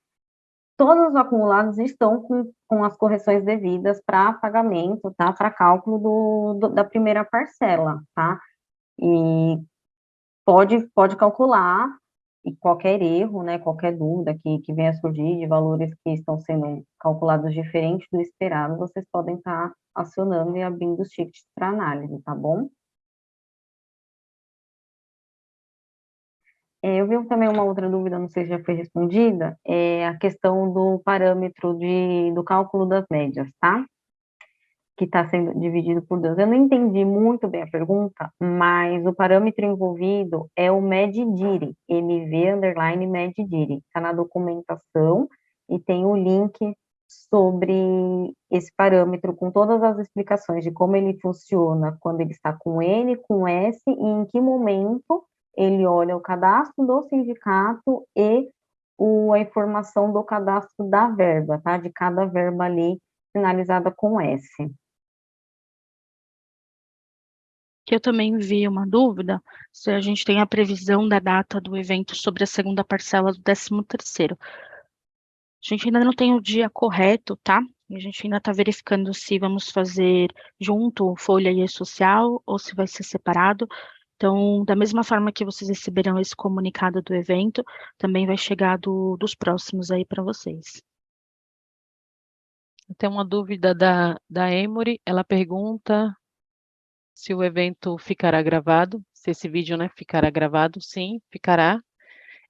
todos os acumulados estão com as correções devidas para pagamento, tá? Para cálculo da primeira parcela, tá? E pode calcular, e qualquer erro, né, qualquer dúvida que venha a surgir de valores que estão sendo calculados diferente do esperado, vocês podem estar acionando e abrindo os tickets para análise, tá bom? Eu vi também uma outra dúvida, não sei se já foi respondida, é a questão do parâmetro do cálculo das médias, tá? Que está sendo dividido por 2. Eu não entendi muito bem a pergunta, mas o parâmetro envolvido é o MEDDIRI, MV_MEDDIRI, está na documentação e tem o link sobre esse parâmetro com todas as explicações de como ele funciona quando ele está com N, com S e em que momento ele olha o cadastro do sindicato e a informação do cadastro da verba, tá? De cada verba ali finalizada com S. Que eu também vi uma dúvida se a gente tem a previsão da data do evento sobre a segunda parcela do 13º. A gente ainda não tem o dia correto, tá? A gente ainda está verificando se vamos fazer junto folha e social ou se vai ser separado. Então, da mesma forma que vocês receberão esse comunicado do evento, também vai chegar dos próximos aí para vocês. Tem uma dúvida da Emory, ela pergunta se o evento ficará gravado, se esse vídeo, né, ficará gravado. Sim, ficará.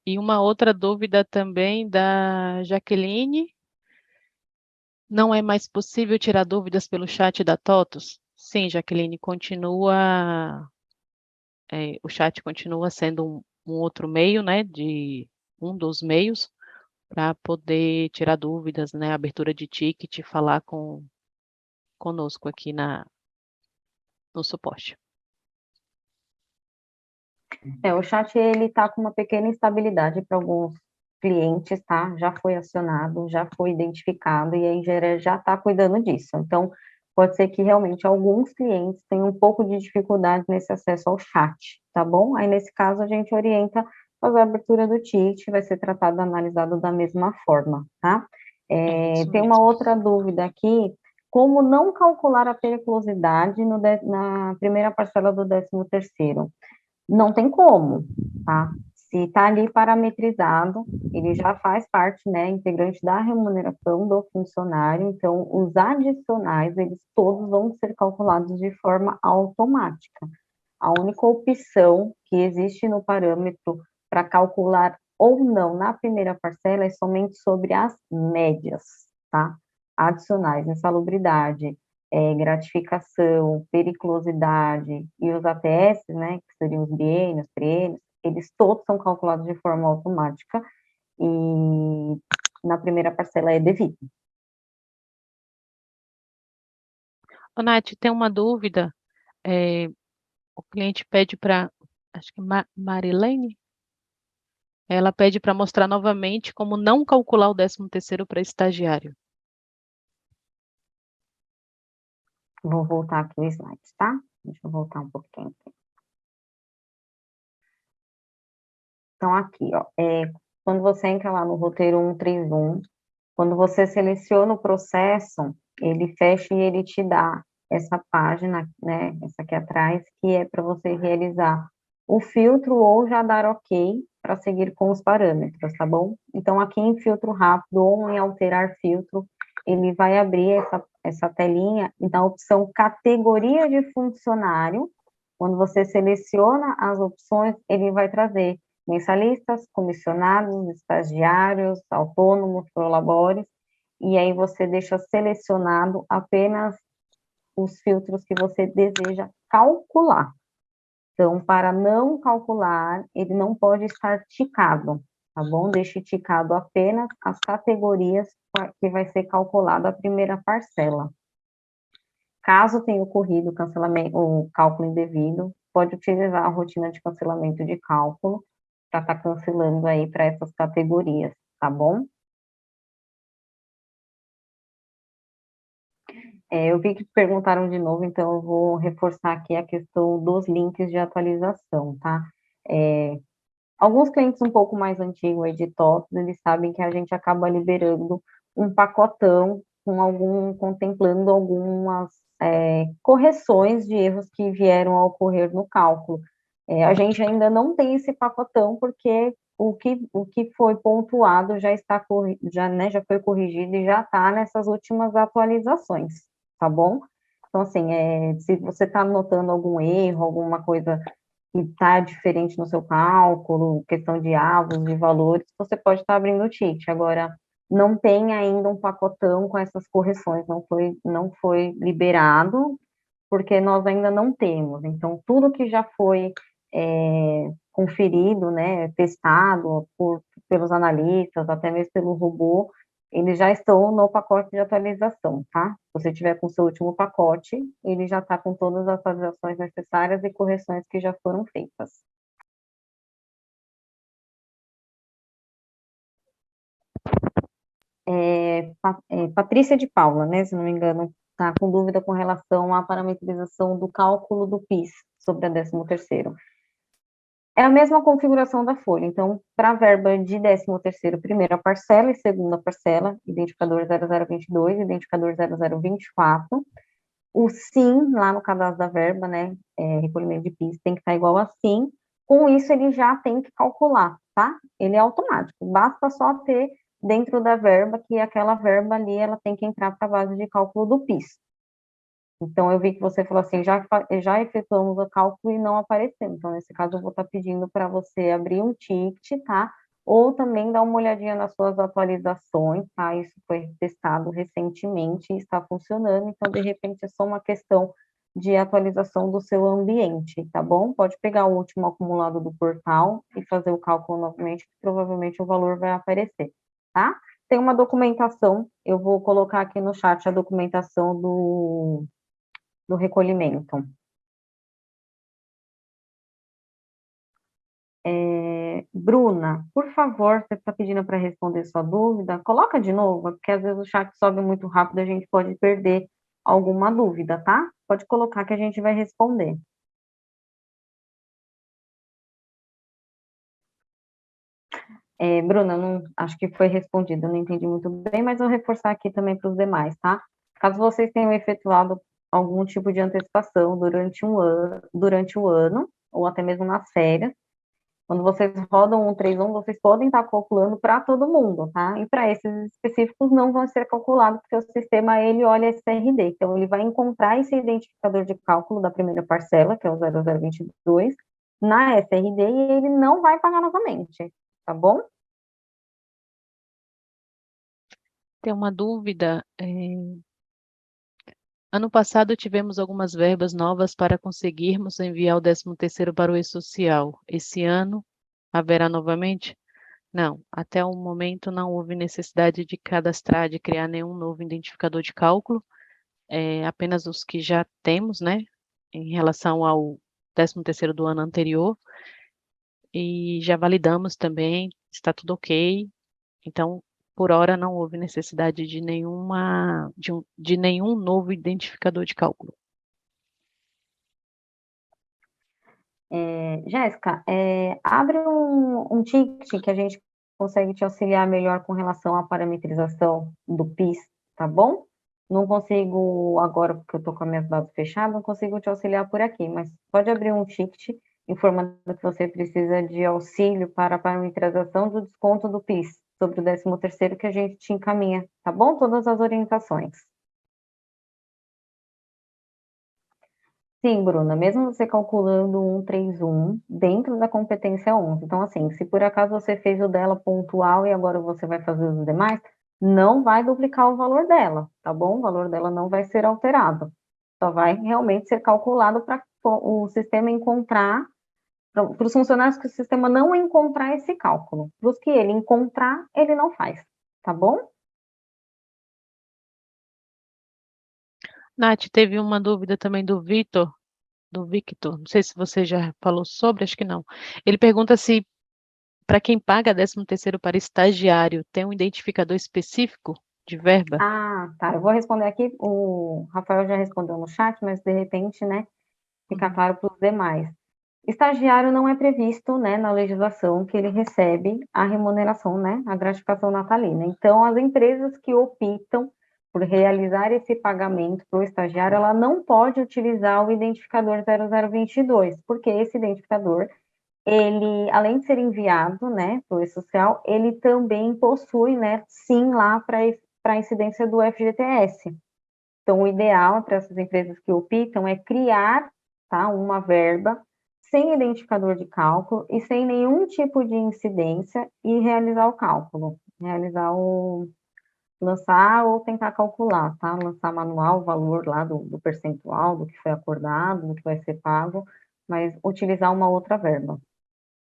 E uma outra dúvida também da Jaqueline, não é mais possível tirar dúvidas pelo chat da TOTUS? Sim, Jaqueline, o chat continua sendo um outro meio, né, um dos meios para poder tirar dúvidas, né, abertura de ticket, falar conosco aqui no suporte. O chat, ele está com uma pequena instabilidade para alguns clientes, tá? Já foi acionado, já foi identificado, e aí já está cuidando disso. Então, pode ser que realmente alguns clientes tenham um pouco de dificuldade nesse acesso ao chat, tá bom? Aí, nesse caso, a gente orienta fazer a abertura do ticket, vai ser tratado, analisado da mesma forma, tá? Tem uma outra dúvida aqui, como não calcular a periculosidade na primeira parcela do 13º? Não tem como, tá? Se está ali parametrizado, ele já faz parte, né, integrante da remuneração do funcionário, então os adicionais, eles todos vão ser calculados de forma automática. A única opção que existe no parâmetro para calcular ou não na primeira parcela é somente sobre as médias, tá? Adicionais, insalubridade, gratificação, periculosidade e os ATS, né, que seriam os biênios, triênios, eles todos são calculados de forma automática e na primeira parcela é devido. Ô, Nath, tem uma dúvida, o cliente pede para, acho que Marilene, ela pede para mostrar novamente como não calcular o 13º para estagiário. Vou voltar aqui o slide, tá? Deixa eu voltar um pouquinho aqui. Então, aqui, ó, quando você entra lá no roteiro 131, quando você seleciona o processo, ele fecha e ele te dá essa página, né, essa aqui atrás, que é para você realizar o filtro ou já dar ok para seguir com os parâmetros, tá bom? Então, aqui em filtro rápido ou em alterar filtro, ele vai abrir essa telinha, então, a opção categoria de funcionário, quando você seleciona as opções, ele vai trazer mensalistas, comissionados, estagiários, autônomos, prolabores, e aí você deixa selecionado apenas os filtros que você deseja calcular. Então, para não calcular, ele não pode estar ticado, tá bom? Deixe ticado apenas as categorias que vai ser calculado a primeira parcela. Caso tenha ocorrido o cálculo indevido, pode utilizar a rotina de cancelamento de cálculo para estar cancelando aí para essas categorias, tá bom? Eu vi que perguntaram de novo, então eu vou reforçar aqui a questão dos links de atualização, tá? Alguns clientes um pouco mais antigos aí de TOTS, eles sabem que a gente acaba liberando um pacotão contemplando algumas correções de erros que vieram a ocorrer no cálculo. A gente ainda não tem esse pacotão, porque o que foi pontuado já foi corrigido e já está nessas últimas atualizações, tá bom? Então, assim, se você está notando algum erro, alguma coisa que está diferente no seu cálculo, questão de avos, de valores, você pode estar abrindo o ticket. Agora, não tem ainda um pacotão com essas correções, não foi liberado, porque nós ainda não temos. Então, tudo que já foi conferido, né, testado pelos analistas, até mesmo pelo robô, eles já estão no pacote de atualização, tá? Se você tiver com o seu último pacote, ele já está com todas as atualizações necessárias e correções que já foram feitas. Patrícia de Paula, né, se não me engano, está com dúvida com relação à parametrização do cálculo do PIS sobre a 13º. É a mesma configuração da folha, então, para a verba de 13º, primeira parcela e segunda parcela, identificador 0022, identificador 0024, o SIM, lá no cadastro da verba, né, recolhimento de PIS, tem que estar igual a SIM, com isso ele já tem que calcular, tá? Ele é automático, basta só ter dentro da verba, que aquela verba ali, ela tem que entrar para a base de cálculo do PIS. Então, eu vi que você falou assim, já efetuamos o cálculo e não apareceu. Então, nesse caso, eu vou estar pedindo para você abrir um ticket, tá? Ou também dar uma olhadinha nas suas atualizações, tá? Isso foi testado recentemente e está funcionando. Então, de repente, é só uma questão de atualização do seu ambiente, tá bom? Pode pegar o último acumulado do portal e fazer o cálculo novamente, que provavelmente o valor vai aparecer, tá? Tem uma documentação, eu vou colocar aqui no chat a documentação do recolhimento. Bruna, por favor, você está pedindo para responder sua dúvida? Coloca de novo, porque às vezes o chat sobe muito rápido, a gente pode perder alguma dúvida, tá? Pode colocar que a gente vai responder. Bruna, acho que foi respondido, não entendi muito bem, mas vou reforçar aqui também para os demais, tá? Caso vocês tenham efetuado algum tipo de antecipação durante o ano, ou até mesmo nas férias, quando vocês rodam 131, vocês podem estar calculando para todo mundo, tá? E para esses específicos não vão ser calculados, porque o sistema, ele olha SRD, então ele vai encontrar esse identificador de cálculo da primeira parcela, que é o 0022, na SRD, e ele não vai pagar novamente, tá bom? Tem uma dúvida. Ano passado tivemos algumas verbas novas para conseguirmos enviar o 13º para o E-Social. Esse ano haverá novamente? Não, até o momento não houve necessidade de cadastrar, de criar nenhum novo identificador de cálculo, apenas os que já temos, né, em relação ao 13º do ano anterior, e já validamos também, está tudo ok, então, por hora, não houve necessidade de nenhum novo identificador de cálculo. Jéssica, abre um ticket que a gente consegue te auxiliar melhor com relação à parametrização do PIS, tá bom? Não consigo agora, porque eu estou com as minhas bases fechadas, não consigo te auxiliar por aqui, mas pode abrir um ticket informando que você precisa de auxílio para a parametrização do desconto do PIS sobre o 13º que a gente te encaminha, tá bom? Todas as orientações. Sim, Bruna, mesmo você calculando 131 dentro da competência 11, então assim, se por acaso você fez o dela pontual e agora você vai fazer os demais, não vai duplicar o valor dela, tá bom? O valor dela não vai ser alterado, só vai realmente ser calculado para o sistema encontrar, para os funcionários que o sistema não encontrar esse cálculo, para os que ele encontrar, ele não faz, tá bom? Nath, teve uma dúvida também do Victor, não sei se você já falou sobre, acho que não. Ele pergunta se, para quem paga 13º para estagiário, tem um identificador específico de verba? Ah, tá. Eu vou responder aqui. O Rafael já respondeu no chat, mas de repente, né, fica claro para os demais. Estagiário não é previsto, né, na legislação que ele recebe a remuneração, né, a gratificação natalina. Então, as empresas que optam por realizar esse pagamento para o estagiário, ela não pode utilizar o identificador 0022, porque esse identificador, ele, além de ser enviado, né, para o E-Social, ele também possui, né, sim, lá para a incidência do FGTS. Então, o ideal para essas empresas que optam é criar, tá, uma verba sem identificador de cálculo e sem nenhum tipo de incidência e realizar o cálculo, lançar ou tentar calcular, tá? Lançar manual o valor lá do percentual, do que foi acordado, do que vai ser pago, mas utilizar uma outra verba.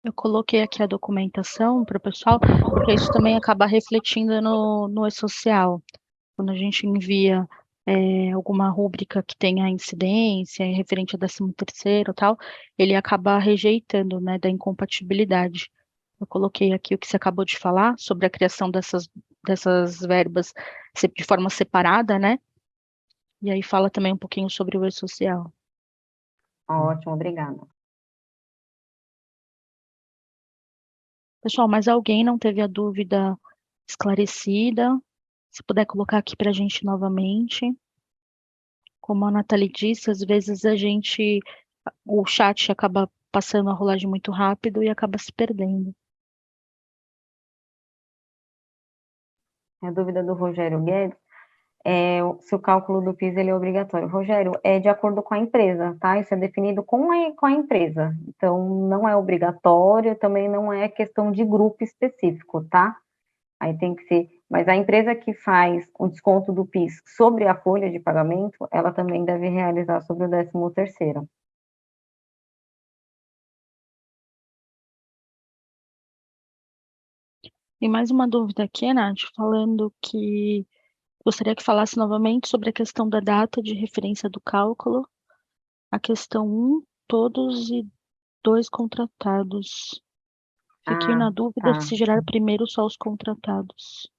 Eu coloquei aqui a documentação para o pessoal, porque isso também acaba refletindo no E-Social. Quando a gente envia alguma rúbrica que tenha incidência, referente a 13º e tal, ele acaba rejeitando, né, da incompatibilidade. Eu coloquei aqui o que você acabou de falar sobre a criação dessas verbas de forma separada, né? E aí fala também um pouquinho sobre o E-Social. Ótimo, obrigada. Pessoal, mas alguém não teve a dúvida esclarecida? Se puder colocar aqui para a gente novamente. Como a Nathalie disse, às vezes o chat acaba passando a rolagem muito rápido e acaba se perdendo. A dúvida do Rogério Guedes se o cálculo do PIS ele é obrigatório. Rogério, é de acordo com a empresa, tá? Isso é definido com a empresa. Então, não é obrigatório, também não é questão de grupo específico, tá? Aí tem que ser. Mas a empresa que faz o desconto do PIS sobre a folha de pagamento, ela também deve realizar sobre o 13º. E mais uma dúvida aqui, Nath, falando que gostaria que falasse novamente sobre a questão da data de referência do cálculo, a questão 1, todos e 2 contratados. Fiquei na dúvida Tá. se gerar primeiro só os contratados.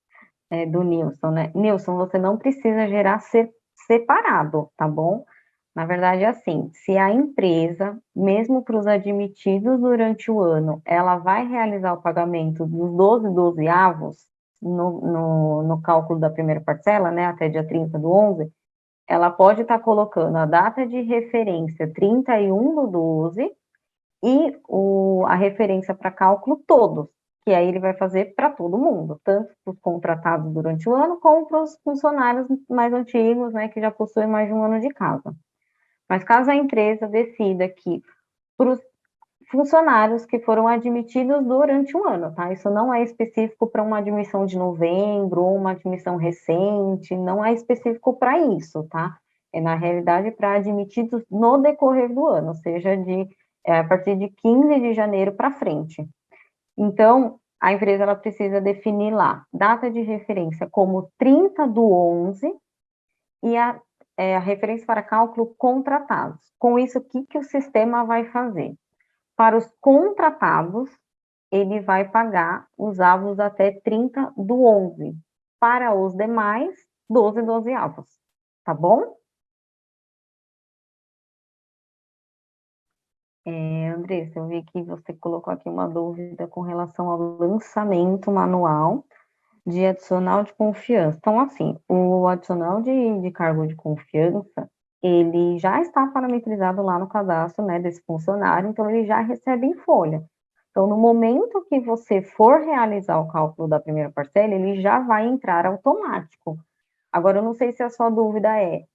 Do Nilson, né? Nilson, você não precisa gerar separado, tá bom? Na verdade, é assim, se a empresa, mesmo para os admitidos durante o ano, ela vai realizar o pagamento dos 12 dozeavos no cálculo da primeira parcela, né, até dia 30/11, ela pode estar colocando a data de referência 31/12 e a referência para cálculo todos, que aí ele vai fazer para todo mundo, tanto para os contratados durante o ano, como para os funcionários mais antigos, né, que já possuem mais de um ano de casa. Mas caso a empresa decida que para os funcionários que foram admitidos durante um ano, tá? Isso não é específico para uma admissão de novembro ou uma admissão recente, não é específico para isso, tá? É, na realidade, para admitidos no decorrer do ano, ou seja, a partir de 15 de janeiro para frente. Então, a empresa ela precisa definir lá data de referência como 30/11 e a referência para cálculo contratados. Com isso, o que o sistema vai fazer? Para os contratados, ele vai pagar os avos até 30/11. Para os demais, 12 dozeavos. Tá bom? Andressa, eu vi que você colocou aqui uma dúvida com relação ao lançamento manual de adicional de confiança. Então, assim, o adicional de cargo de confiança, ele já está parametrizado lá no cadastro, né, desse funcionário, então ele já recebe em folha. Então, no momento que você for realizar o cálculo da primeira parcela, ele já vai entrar automático. Agora, eu não sei se a sua dúvida é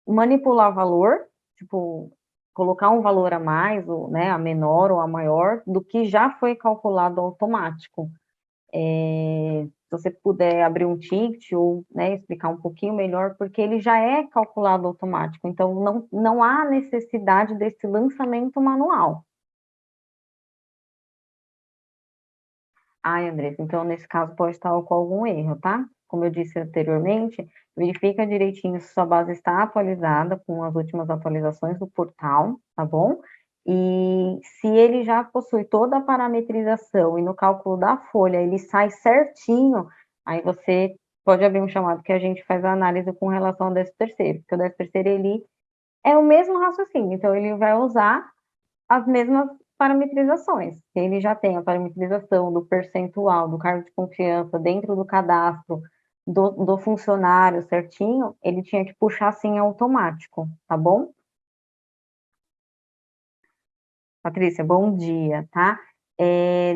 manipular valor, tipo, colocar um valor a mais, ou, né, a menor ou a maior, do que já foi calculado automático. Se você puder abrir um ticket ou, né, explicar um pouquinho melhor, porque ele já é calculado automático, então não há necessidade desse lançamento manual. Ai, Andressa, então nesse caso pode estar com algum erro, tá? Como eu disse anteriormente, verifica direitinho se sua base está atualizada com as últimas atualizações do portal, tá bom? E se ele já possui toda a parametrização e no cálculo da folha ele sai certinho, aí você pode abrir um chamado que a gente faz a análise com relação ao 13º, porque o 13º, ele é o mesmo raciocínio, então ele vai usar as mesmas parametrizações. Ele já tem a parametrização do percentual do cargo de confiança dentro do cadastro do funcionário certinho, ele tinha que puxar assim automático, tá bom? Patrícia, bom dia, tá?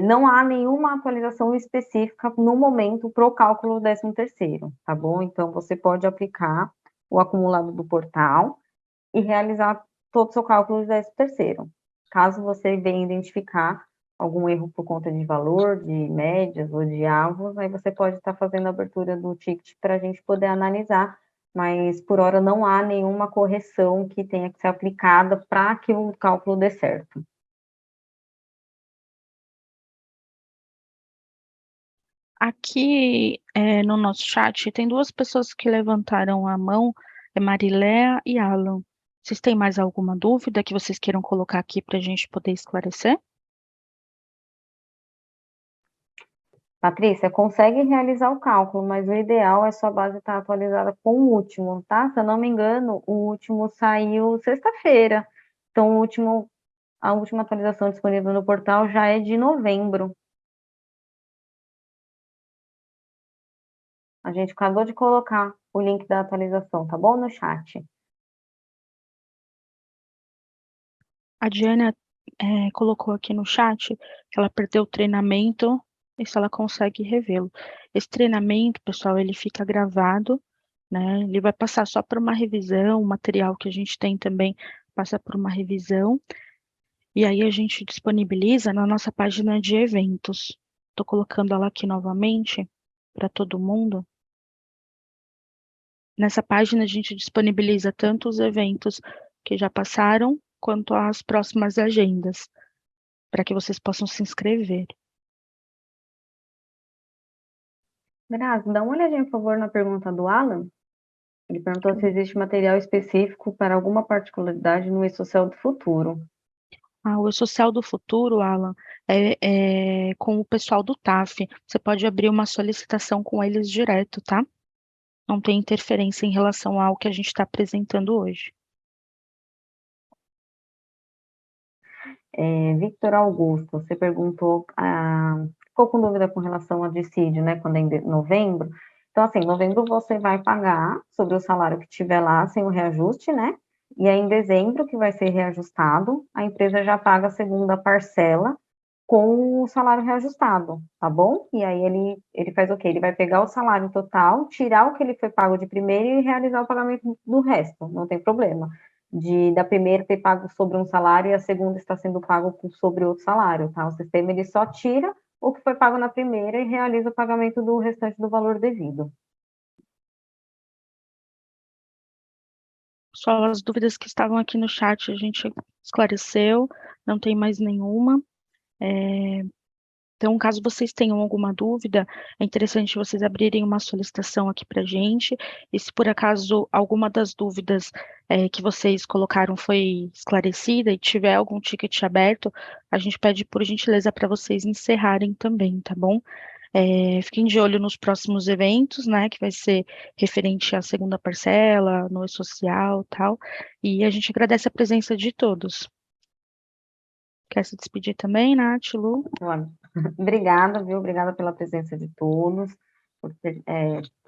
Não há nenhuma atualização específica no momento para o cálculo do 13º, tá bom? Então, você pode aplicar o acumulado do portal e realizar todo o seu cálculo do 13º. Caso você venha identificar algum erro por conta de valor, de médias ou de avos, aí você pode estar fazendo a abertura do ticket para a gente poder analisar, mas por hora não há nenhuma correção que tenha que ser aplicada para que o cálculo dê certo. Aqui no nosso chat tem duas pessoas que levantaram a mão, é Mariléa e Alan. Vocês têm mais alguma dúvida que vocês queiram colocar aqui para a gente poder esclarecer? Patrícia, consegue realizar o cálculo, mas o ideal é sua base estar atualizada com o último, tá? Se eu não me engano, o último saiu sexta-feira. Então, a última atualização disponível no portal já é de novembro. A gente acabou de colocar o link da atualização, tá bom? No chat. A Diana colocou aqui no chat que ela perdeu o treinamento e se ela consegue revê-lo. Esse treinamento, pessoal, ele fica gravado, né? Ele vai passar só por uma revisão, o material que a gente tem também passa por uma revisão, e aí a gente disponibiliza na nossa página de eventos. Estou colocando ela aqui novamente para todo mundo. Nessa página a gente disponibiliza tanto os eventos que já passaram, quanto as próximas agendas, para que vocês possam se inscrever. Grazi, dá uma olhadinha, por favor, na pergunta do Alan. Ele perguntou se existe material específico para alguma particularidade no E-Social do futuro. O E-Social do futuro, Alan, é com o pessoal do TAF. Você pode abrir uma solicitação com eles direto, tá? Não tem interferência em relação ao que a gente está apresentando hoje. Victor Augusto, você perguntou, ficou com dúvida com relação ao dissídio, né, quando é em novembro. Então, assim, em novembro você vai pagar sobre o salário que tiver lá, sem o reajuste, né? E aí, em dezembro, que vai ser reajustado, a empresa já paga a segunda parcela com o salário reajustado, tá bom? E aí ele faz o quê? Ele vai pegar o salário total, tirar o que ele foi pago de primeiro e realizar o pagamento do resto, não tem problema. Da primeira ter pago sobre um salário e a segunda está sendo pago sobre outro salário, tá? O sistema, ele só tira o que foi pago na primeira e realiza o pagamento do restante do valor devido. Só as dúvidas que estavam aqui no chat a gente esclareceu, não tem mais nenhuma. Então, caso vocês tenham alguma dúvida, é interessante vocês abrirem uma solicitação aqui para a gente, e se por acaso alguma das dúvidas que vocês colocaram foi esclarecida e tiver algum ticket aberto, a gente pede por gentileza para vocês encerrarem também, tá bom? Fiquem de olho nos próximos eventos, né, que vai ser referente à segunda parcela, no E-Social e tal, e a gente agradece a presença de todos. Quer se despedir também, Nath, Lu? Obrigada, viu? Obrigada pela presença de todos, por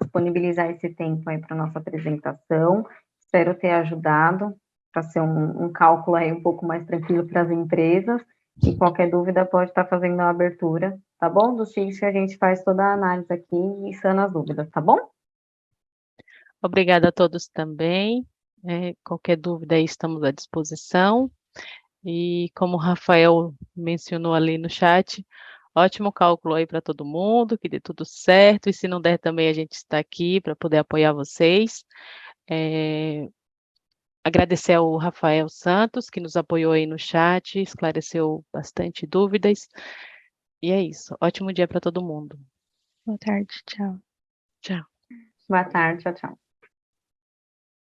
disponibilizar esse tempo aí para nossa apresentação. Espero ter ajudado para ser um cálculo aí um pouco mais tranquilo para as empresas. E qualquer dúvida pode estar fazendo a abertura, tá bom? Dos tickets que a gente faz toda a análise aqui e sana as dúvidas, tá bom? Obrigada a todos também. Qualquer dúvida aí estamos à disposição. E como o Rafael mencionou ali no chat, ótimo cálculo aí para todo mundo, que dê tudo certo. E se não der também, a gente está aqui para poder apoiar vocês. Agradecer ao Rafael Santos, que nos apoiou aí no chat, esclareceu bastante dúvidas. E é isso. Ótimo dia para todo mundo. Boa tarde, tchau. Tchau. Boa tarde, tchau, tchau.